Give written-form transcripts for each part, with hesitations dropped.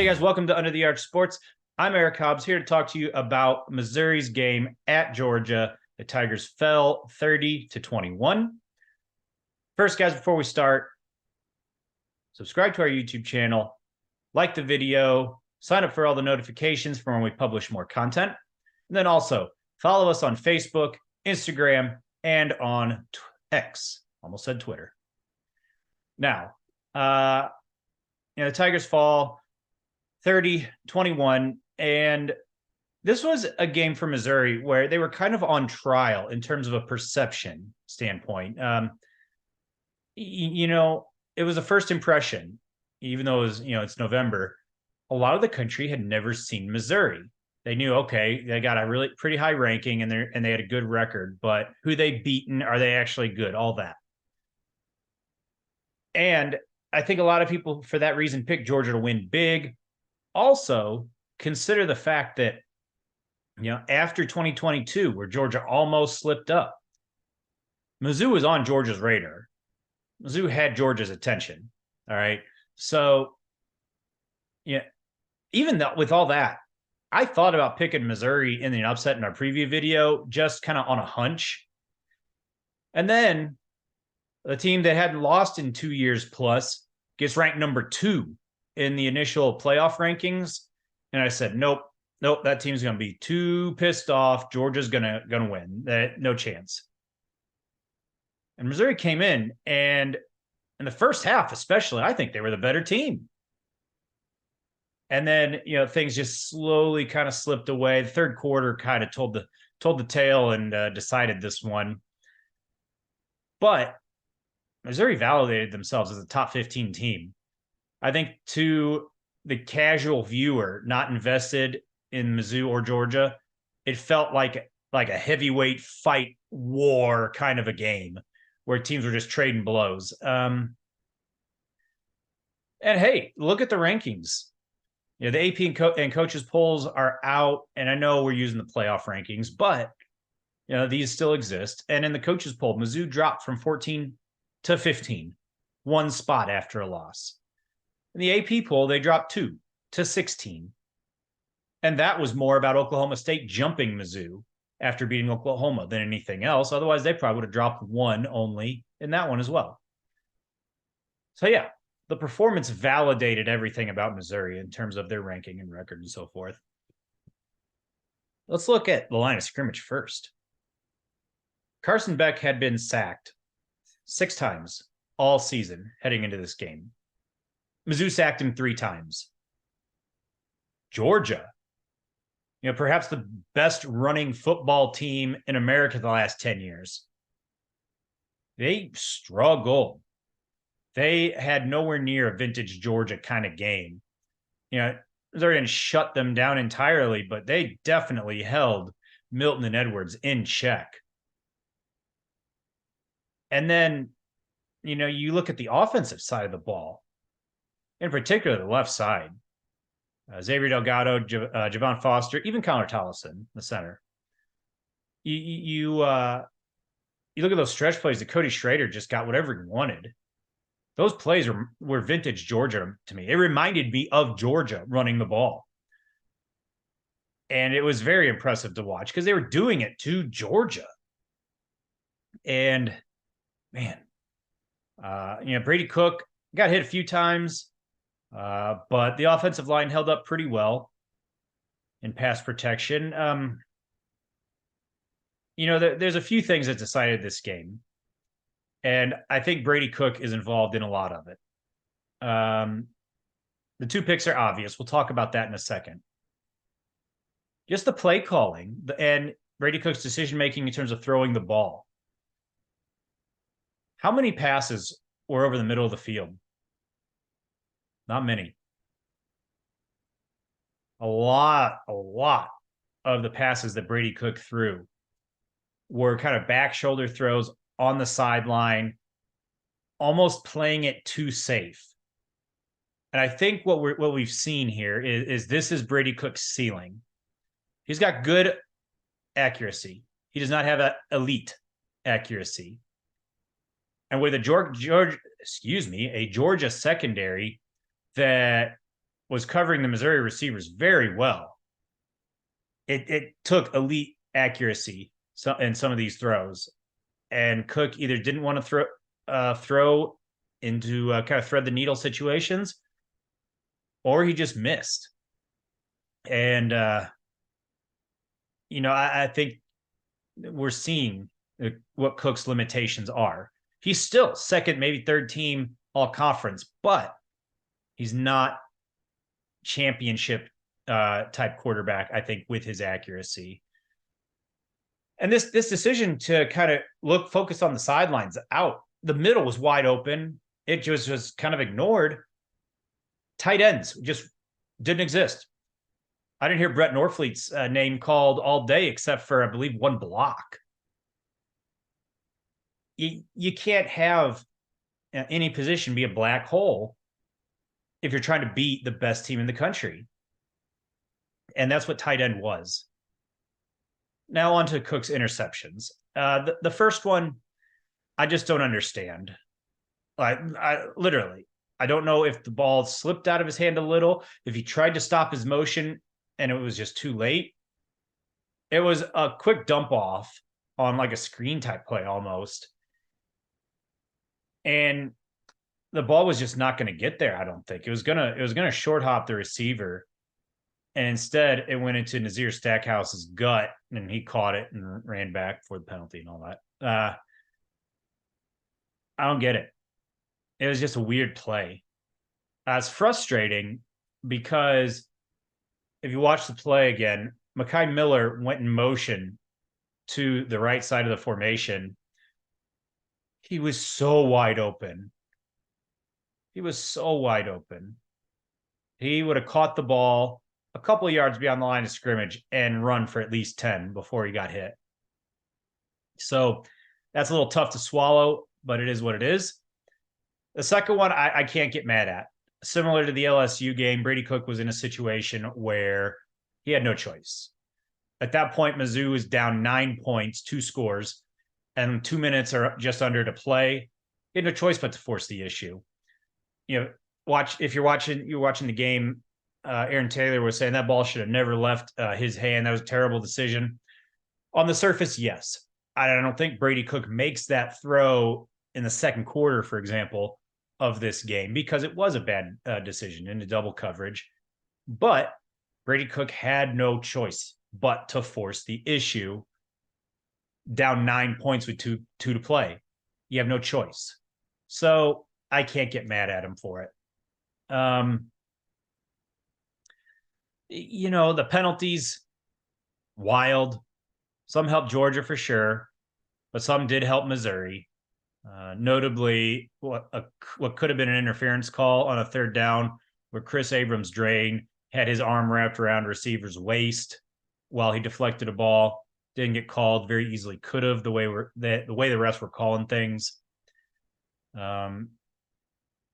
Hey guys, welcome to Under the Arch Sports. I'm Eric Hobbs here to talk to you about Missouri's game at Georgia. The Tigers fell 30-21. First, guys, before we start, subscribe to our YouTube channel, like the video, sign up for all the notifications for when we publish more content, and then also follow us on Facebook, Instagram, and on X. Almost said Twitter. Now, the Tigers fall 30-21, and this was a game for Missouri where they were kind of on trial in terms of a perception standpoint. It was a first impression, even though it was, it's November. A lot of the country had never seen Missouri. They knew, okay, they got a really pretty high ranking and they had a good record, but who they beaten? Are they actually good? All that. And I think a lot of people, for that reason, picked Georgia to win big. Also, consider the fact that, after 2022, where Georgia almost slipped up, Mizzou was on Georgia's radar. Mizzou had Georgia's attention. All right. So, even with all that, I thought about picking Missouri in the upset in our preview video, just kind of on a hunch. And then the team that hadn't lost in 2 years plus gets ranked number 2 in the initial playoff rankings. And I said, nope, that team's going to be too pissed off. Georgia's going to win. No chance. And Missouri came in, and in the first half especially, I think they were the better team. And then, things just slowly kind of slipped away. The third quarter kind of told the tale and decided this one. But Missouri validated themselves as a top 15 team. I think to the casual viewer not invested in Mizzou or Georgia, it felt like a heavyweight fight war kind of a game where teams were just trading blows. And hey, look at the rankings. The AP and coaches polls are out, and I know we're using the playoff rankings, but these still exist. And in the coaches poll, Mizzou dropped from 14 to 15, one spot after a loss. In the AP poll, they dropped 2 to 16. And that was more about Oklahoma State jumping Mizzou after beating Oklahoma than anything else. Otherwise, they probably would have dropped 1 only in that one as well. So, the performance validated everything about Missouri in terms of their ranking and record and so forth. Let's look at the line of scrimmage first. Carson Beck had been sacked 6 times all season heading into this game. Mizzou sacked him 3 times. Georgia, perhaps the best running football team in America the last 10 years. They struggled. They had nowhere near a vintage Georgia kind of game. Missouri didn't shut them down entirely, but they definitely held Milton and Edwards in check. And then, you look at the offensive side of the ball, in particular the left side. Xavier Delgado, Javon Foster, even Connor Tollison, the center. You look at those stretch plays that Cody Schrader just got whatever he wanted. Those plays were vintage Georgia to me. It reminded me of Georgia running the ball. And it was very impressive to watch because they were doing it to Georgia. And, man, Brady Cook got hit a few times. But the offensive line held up pretty well in pass protection. There's a few things that decided this game. And I think Brady Cook is involved in a lot of it. The 2 picks are obvious. We'll talk about that in a second. Just the play calling and Brady Cook's decision-making in terms of throwing the ball. How many passes were over the middle of the field? Not many. A lot of the passes that Brady Cook threw were kind of back shoulder throws on the sideline, almost playing it too safe. And I think what we've seen here is this is Brady Cook's ceiling. He's got good accuracy. He does not have an elite accuracy. And with a Georgia secondary that was covering the Missouri receivers very well. It took elite accuracy in some of these throws, and Cook either didn't want to throw into kind of thread the needle situations, or he just missed. And I think we're seeing what Cook's limitations are. He's still second, maybe third team all conference, but he's not championship type quarterback, I think, with his accuracy. And this decision to kind of focus on the sidelines out, the middle was wide open. It just was kind of ignored. Tight ends just didn't exist. I didn't hear Brett Norfleet's name called all day, except for, I believe, one block. You can't have any position be a black hole if you're trying to beat the best team in the country. And that's what tight end was. Now on to Cook's interceptions. The first one, I just don't understand. I literally, I don't know if the ball slipped out of his hand a little, if he tried to stop his motion and it was just too late. It was a quick dump off on like a screen type play almost. And the ball was just not going to get there, I don't think. It was gonna short hop the receiver. And instead, it went into Nazir Stackhouse's gut, and he caught it and ran back for the penalty and all that. I don't get it. It was just a weird play. It's frustrating because if you watch the play again, Mekhi Miller went in motion to the right side of the formation. He was so wide open. He was so wide open. He would have caught the ball a couple of yards beyond the line of scrimmage and run for at least 10 before he got hit. So that's a little tough to swallow, but it is what it is. The second one, I can't get mad at. Similar to the LSU game, Brady Cook was in a situation where he had no choice. At that point, Mizzou was down 9 points, 2 scores, and 2 minutes are just under to play. He had no choice but to force the issue. If you're watching the game, Aaron Taylor was saying that ball should have never left his hand. That was a terrible decision. On the surface, yes. I don't think Brady Cook makes that throw in the second quarter, for example, of this game, because it was a bad decision into double coverage. But Brady Cook had no choice but to force the issue down 9 points with two to play. You have no choice. So I can't get mad at him for it. The penalties, wild. Some helped Georgia for sure, but some did help Missouri. Notably, what could have been an interference call on a third down where Chris Abrams-Drain had his arm wrapped around receiver's waist while he deflected a ball. Didn't get called. Very easily could have, the way the refs were calling things.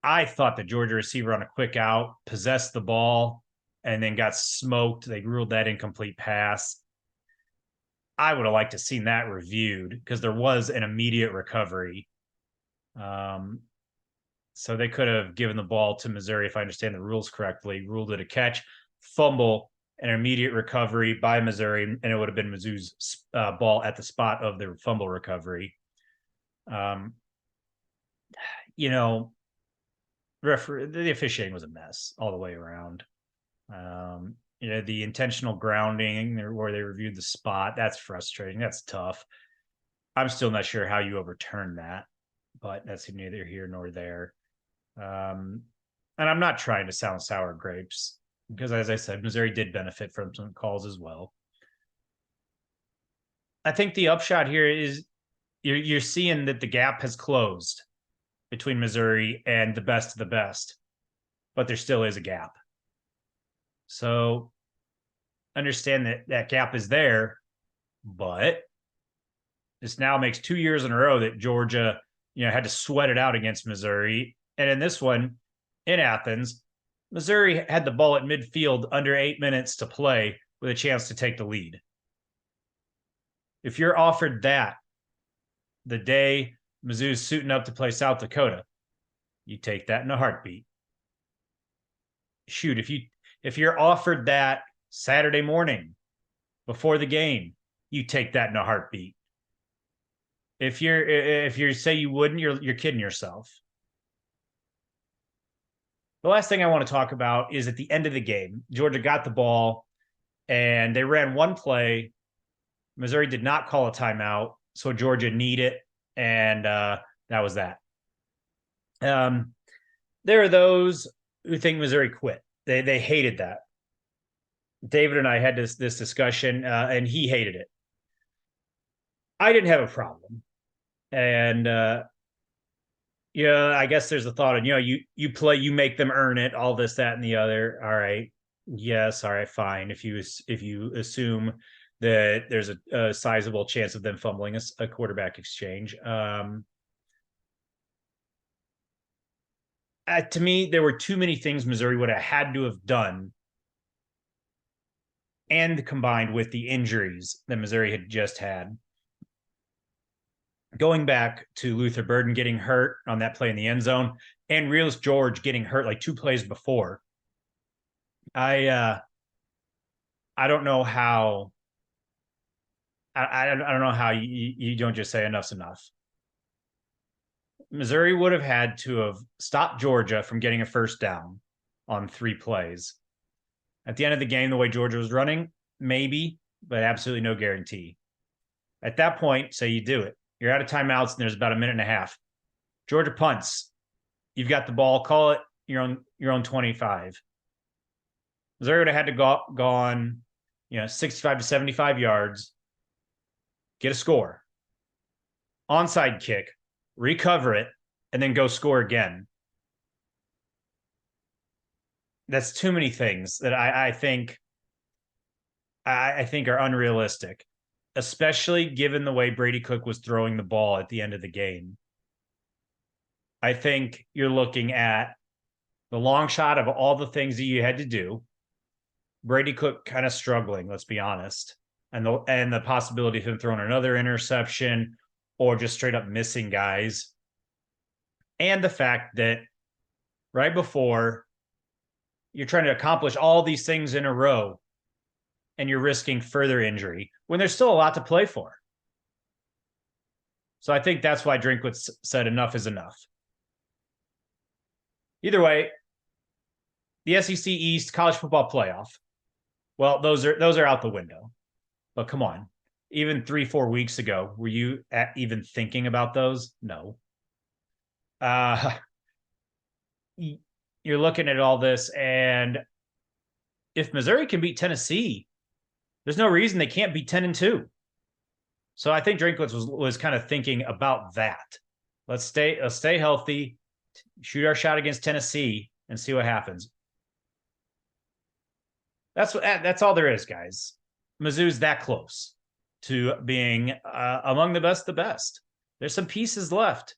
I thought the Georgia receiver on a quick out possessed the ball and then got smoked. They ruled that incomplete pass. I would have liked to have seen that reviewed because there was an immediate recovery. So they could have given the ball to Missouri, if I understand the rules correctly, ruled it a catch, fumble, an immediate recovery by Missouri, and it would have been Mizzou's ball at the spot of the fumble recovery. The officiating was a mess all the way around. The intentional grounding where they reviewed the spot, that's frustrating. That's tough. I'm still not sure how you overturn that, but that's neither here nor there. And I'm not trying to sound sour grapes because, as I said, Missouri did benefit from some calls as well. I think the upshot here is you're seeing that the gap has closed between Missouri and the best of the best, but there still is a gap. So understand that gap is there, but this now makes 2 years in a row that Georgia, had to sweat it out against Missouri. And in this one, in Athens, Missouri had the ball at midfield under 8 minutes to play with a chance to take the lead. If you're offered that the day Mizzou's suiting up to play South Dakota, you take that in a heartbeat. shoot, if you're offered that Saturday morning before the game, you take that in a heartbeat. If you say you wouldn't, you're kidding yourself. The last thing I want to talk about is at the end of the game, Georgia got the ball and they ran one play. Missouri did not call a timeout, so Georgia needed it, and that was that. There are those who think Missouri quit. They hated that. David and I had this discussion, and he hated it. I didn't have a problem, and I guess there's a thought of you play, you make them earn it, all this, that, and the other. All right, yes, all right, fine. If you assume that there's a sizable chance of them fumbling a quarterback exchange. To me, there were too many things Missouri would have had to have done, and combined with the injuries that Missouri had just had. Going back to Luther Burden getting hurt on that play in the end zone, and Reels George getting hurt like 2 plays before. I don't know how. I don't know how you don't just say enough's enough. Missouri would have had to have stopped Georgia from getting a first down on 3 plays. At the end of the game, the way Georgia was running, maybe, but absolutely no guarantee. At that point, say you do it. You're out of timeouts, and there's about a minute and a half. Georgia punts. You've got the ball. Call it your own 25. Missouri would have had to gone 65 to 75 yards, get a score, onside kick, recover it, and then go score again. That's too many things that I think are unrealistic, especially given the way Brady Cook was throwing the ball at the end of the game. I think you're looking at the long shot of all the things that you had to do. Brady Cook kind of struggling, let's be honest, and the possibility of him throwing another interception or just straight up missing guys. And the fact that right before you're trying to accomplish all these things in a row and you're risking further injury when there's still a lot to play for. So I think that's why Drinkwitz said enough is enough. Either way, the SEC East college football playoff. Well, those are out the window. But come on. Even 3-4 weeks ago, were you even thinking about those? No. You're looking at all this, and if Missouri can beat Tennessee, there's no reason they can't beat 10-2. So I think Drinkwitz was kind of thinking about that. Let's stay healthy, shoot our shot against Tennessee, and see what happens. That's all there is, guys. Mizzou's that close to being among the best. There's some pieces left,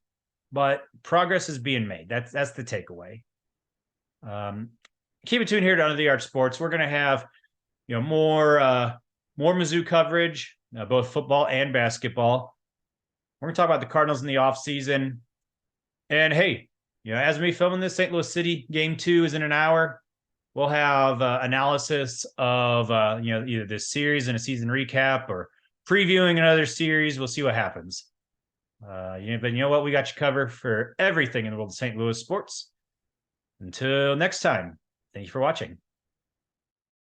but progress is being made. That's the takeaway. Keep it tuned here to Under the Arch Sports. We're going to have more Mizzou coverage, both football and basketball. We're going to talk about the Cardinals in the offseason. And hey, as we filming this, St. Louis City game 2 is in an hour. We'll have analysis of either this series and a season recap or previewing another series. We'll see what happens. But you know what? We got you covered for everything in the world of St. Louis sports. Until next time, thank you for watching.